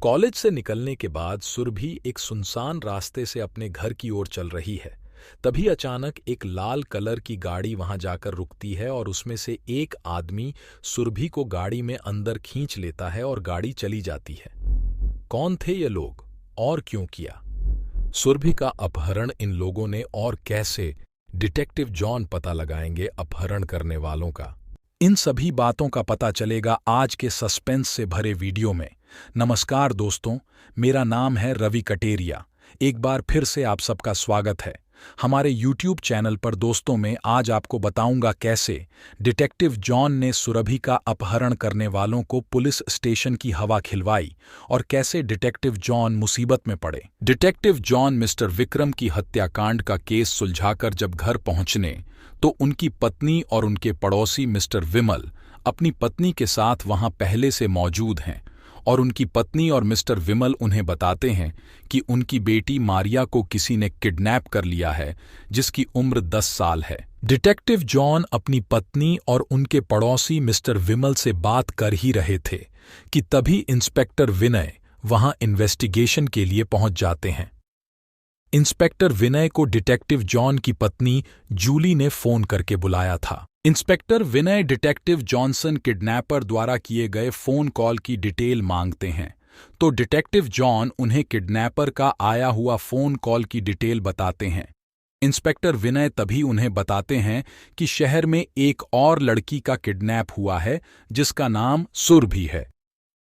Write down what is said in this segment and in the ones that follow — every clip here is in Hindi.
कॉलेज से निकलने के बाद सुरभि एक सुनसान रास्ते से अपने घर की ओर चल रही है। तभी अचानक एक लाल कलर की गाड़ी वहां जाकर रुकती है और उसमें से एक आदमी सुरभि को गाड़ी में अंदर खींच लेता है और गाड़ी चली जाती है। कौन थे ये लोग और क्यों किया सुरभि का अपहरण इन लोगों ने, और कैसे डिटेक्टिव जॉन पता लगाएंगे अपहरण करने वालों का? इन सभी बातों का पता चलेगा आज के सस्पेंस से भरे वीडियो में। नमस्कार दोस्तों, मेरा नाम है रवि कटेरिया। एक बार फिर से आप सबका स्वागत है हमारे YouTube चैनल पर। दोस्तों, मैं आज आपको बताऊंगा कैसे डिटेक्टिव जॉन ने सुरभि का अपहरण करने वालों को पुलिस स्टेशन की हवा खिलवाई और कैसे डिटेक्टिव जॉन मुसीबत में पड़े। डिटेक्टिव जॉन मिस्टर विक्रम की हत्याकांड का केस सुलझाकर जब घर पहुंचने तो उनकी पत्नी और उनके पड़ोसी मिस्टर विमल अपनी पत्नी के साथ वहां पहले से मौजूद हैं और उनकी पत्नी और मिस्टर विमल उन्हें बताते हैं कि उनकी बेटी मारिया को किसी ने किडनैप कर लिया है, जिसकी उम्र 10 साल है। डिटेक्टिव जॉन अपनी पत्नी और उनके पड़ोसी मिस्टर विमल से बात कर ही रहे थे कि तभी इंस्पेक्टर विनय वहां इन्वेस्टिगेशन के लिए पहुंच जाते हैं। इंस्पेक्टर विनय को डिटेक्टिव जॉन की पत्नी जूली ने फोन करके बुलाया था। इंस्पेक्टर विनय डिटेक्टिव जॉनसन किडनैपर द्वारा किए गए फोन कॉल की डिटेल मांगते हैं, तो डिटेक्टिव जॉन उन्हें किडनैपर का आया हुआ फोन कॉल की डिटेल बताते हैं। इंस्पेक्टर विनय तभी उन्हें बताते हैं कि शहर में एक और लड़की का किडनैप हुआ है जिसका नाम सुरभि है।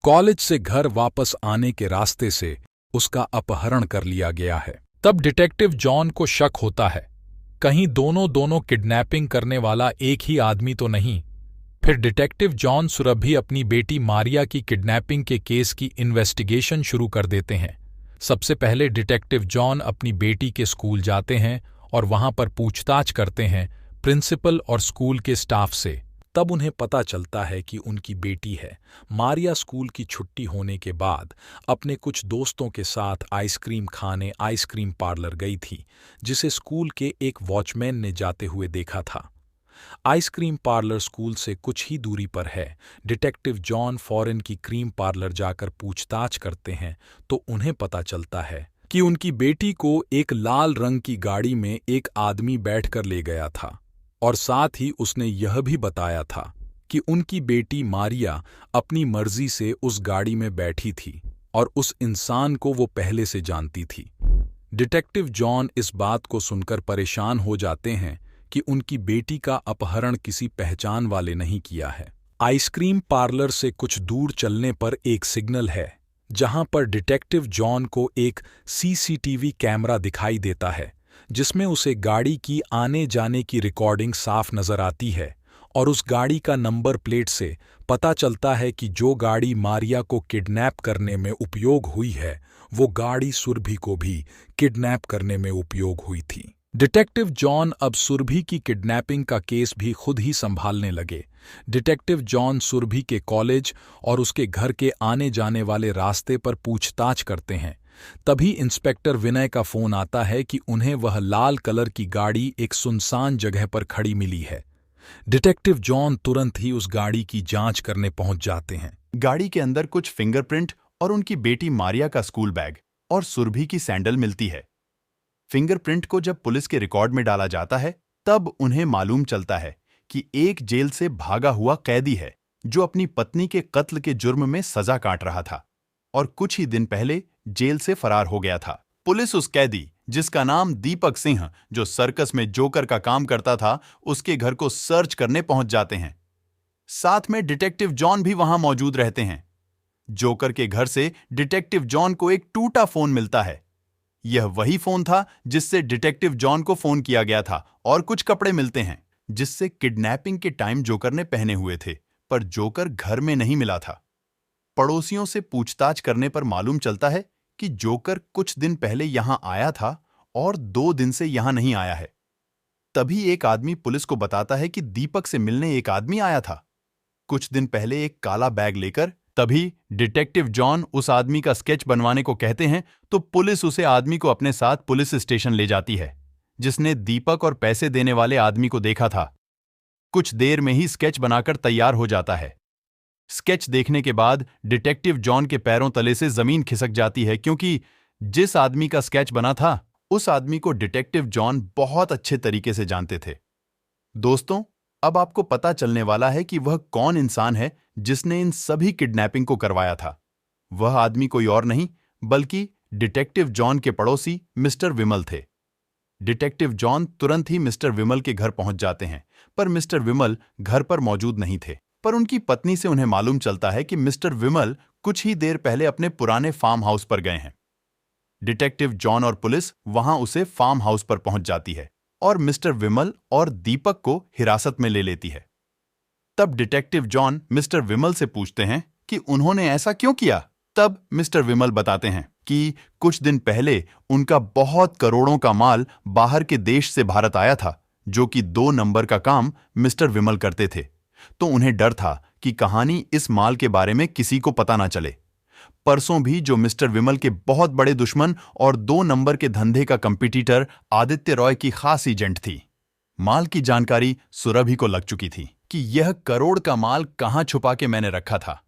कॉलेज से घर वापस आने के रास्ते से उसका अपहरण कर लिया गया है। तब डिटेक्टिव जॉन को शक होता है, कहीं दोनों किडनैपिंग करने वाला एक ही आदमी तो नहीं। फिर डिटेक्टिव जॉन सुरभि अपनी बेटी मारिया की किडनैपिंग के केस की इन्वेस्टिगेशन शुरू कर देते हैं। सबसे पहले डिटेक्टिव जॉन अपनी बेटी के स्कूल जाते हैं और वहां पर पूछताछ करते हैं प्रिंसिपल और स्कूल के स्टाफ से। तब उन्हें पता चलता है कि उनकी बेटी है मारिया स्कूल की छुट्टी होने के बाद अपने कुछ दोस्तों के साथ आइसक्रीम खाने आइसक्रीम पार्लर गई थी, जिसे स्कूल के एक वॉचमैन ने जाते हुए देखा था। आइसक्रीम पार्लर स्कूल से कुछ ही दूरी पर है। डिटेक्टिव जॉन फॉरेन की क्रीम पार्लर जाकर पूछताछ करते हैं तो उन्हें पता चलता है कि उनकी बेटी को एक लाल रंग की गाड़ी में एक आदमी बैठकर ले गया था और साथ ही उसने यह भी बताया था कि उनकी बेटी मारिया अपनी मर्जी से उस गाड़ी में बैठी थी और उस इंसान को वो पहले से जानती थी। डिटेक्टिव जॉन इस बात को सुनकर परेशान हो जाते हैं कि उनकी बेटी का अपहरण किसी पहचान वाले नहीं किया है। आइसक्रीम पार्लर से कुछ दूर चलने पर एक सिग्नल है, जहां पर डिटेक्टिव जॉन को एक सीसीटीवी कैमरा दिखाई देता है, जिसमें उसे गाड़ी की आने जाने की रिकॉर्डिंग साफ नजर आती है और उस गाड़ी का नंबर प्लेट से पता चलता है कि जो गाड़ी मारिया को किडनैप करने में उपयोग हुई है वो गाड़ी सुरभि को भी किडनैप करने में उपयोग हुई थी। डिटेक्टिव जॉन अब सुरभि की किडनैपिंग का केस भी खुद ही संभालने लगे। डिटेक्टिव जॉन सुरभि के कॉलेज और उसके घर के आने जाने वाले रास्ते पर पूछताछ करते हैं। तभी इंस्पेक्टर विनय का फोन आता है कि उन्हें वह लाल कलर की गाड़ी एक सुनसान जगह पर खड़ी मिली है। डिटेक्टिव जॉन तुरंत ही उस गाड़ी की जांच करने पहुंच जाते हैं। गाड़ी के अंदर कुछ फिंगरप्रिंट और उनकी बेटी मारिया का स्कूल बैग और सुरभि की सैंडल मिलती है। फिंगरप्रिंट को जब पुलिस के रिकॉर्ड में डाला जाता है तब उन्हें मालूम चलता है कि एक जेल से भागा हुआ कैदी है जो अपनी पत्नी के कत्ल के जुर्म में सजा काट रहा था और कुछ ही दिन पहले जेल से फरार हो गया था। पुलिस उस कैदी, जिसका नाम दीपक सिंह, जो सर्कस में जोकर का काम करता था, उसके घर को सर्च करने पहुंच जाते हैं। साथ में डिटेक्टिव जॉन भी वहां मौजूद रहते हैं। जोकर के घर से डिटेक्टिव जॉन को एक टूटा फोन मिलता है। यह वही फोन था जिससे डिटेक्टिव जॉन को फोन किया गया था और कुछ कपड़े मिलते हैं जिससे किडनैपिंग के टाइम जोकर ने पहने हुए थे, पर जोकर घर में नहीं मिला था। पड़ोसियों से पूछताछ करने पर मालूम चलता है कि जोकर कुछ दिन पहले यहां आया था और 2 दिन से यहां नहीं आया है। तभी एक आदमी पुलिस को बताता है कि दीपक से मिलने एक आदमी आया था कुछ दिन पहले एक काला बैग लेकर। तभी डिटेक्टिव जॉन उस आदमी का स्केच बनवाने को कहते हैं तो पुलिस उसे आदमी को अपने साथ पुलिस स्टेशन ले जाती है, जिसने दीपक और पैसे देने वाले आदमी को देखा था। कुछ देर में ही स्केच बनाकर तैयार हो जाता है। स्केच देखने के बाद डिटेक्टिव जॉन के पैरों तले से जमीन खिसक जाती है, क्योंकि जिस आदमी का स्केच बना था उस आदमी को डिटेक्टिव जॉन बहुत अच्छे तरीके से जानते थे। दोस्तों, अब आपको पता चलने वाला है कि वह कौन इंसान है जिसने इन सभी किडनैपिंग को करवाया था। वह आदमी कोई और नहीं बल्कि डिटेक्टिव जॉन के पड़ोसी मिस्टर विमल थे। डिटेक्टिव जॉन तुरंत ही मिस्टर विमल के घर पहुंच जाते हैं, पर मिस्टर विमल घर पर मौजूद नहीं थे। पर उनकी पत्नी से उन्हें मालूम चलता है कि मिस्टर विमल कुछ ही देर पहले अपने पुराने फार्म हाउस पर गए हैं। डिटेक्टिव जॉन और पुलिस वहां उसे फार्म हाउस पर पहुंच जाती है और मिस्टर विमल और दीपक को हिरासत में ले लेती है। तब डिटेक्टिव जॉन मिस्टर विमल से पूछते हैं कि उन्होंने ऐसा क्यों किया। तब मिस्टर विमल बताते हैं कि कुछ दिन पहले उनका बहुत करोड़ों का माल बाहर के देश से भारत आया था, जो कि 2 नंबर का काम मिस्टर विमल करते थे। तो उन्हें डर था कि कहानी इस माल के बारे में किसी को पता ना चले। परसों भी जो मिस्टर विमल के बहुत बड़े दुश्मन और 2 नंबर के धंधे का कंपटीटर आदित्य रॉय की खास एजेंट थी। माल की जानकारी सुरभि को लग चुकी थी कि यह करोड़ का माल कहां छुपा के मैंने रखा था।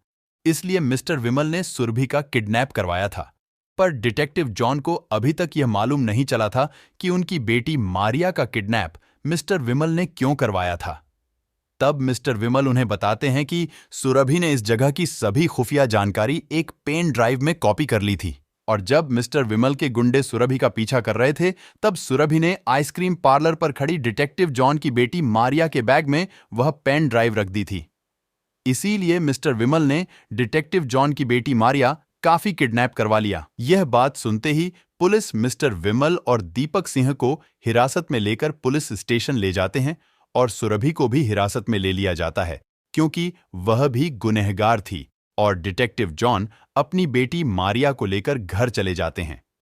इसलिए मिस्टर विमल ने सुरभि का किडनैप करवाया था। पर डिटेक्टिव जॉन को अभी तक यह मालूम नहीं चला था कि उनकी बेटी मारिया का किडनैप मिस्टर विमल ने क्यों करवाया था। तब मिस्टर विमल उन्हें बताते हैं कि सुरभि ने इस जगह की सभी खुफिया जानकारी एक पेन ड्राइव में कॉपी कर ली थी, और जब मिस्टर विमल के गुंडे सुरभि का पीछा कर रहे थे तब सुरभि ने आइसक्रीम पार्लर पर खड़ी डिटेक्टिव जॉन की बेटी मारिया के बैग में वह पेन ड्राइव रख दी थी। इसीलिए मिस्टर विमल ने डिटेक्टिव जॉन की बेटी मारिया काफी किडनैप करवा लिया। यह बात सुनते ही पुलिस मिस्टर विमल और दीपक सिंह को हिरासत में लेकर पुलिस स्टेशन ले जाते हैं और सुरभि को भी हिरासत में ले लिया जाता है, क्योंकि वह भी गुनहगार थी। और डिटेक्टिव जॉन अपनी बेटी मारिया को लेकर घर चले जाते हैं।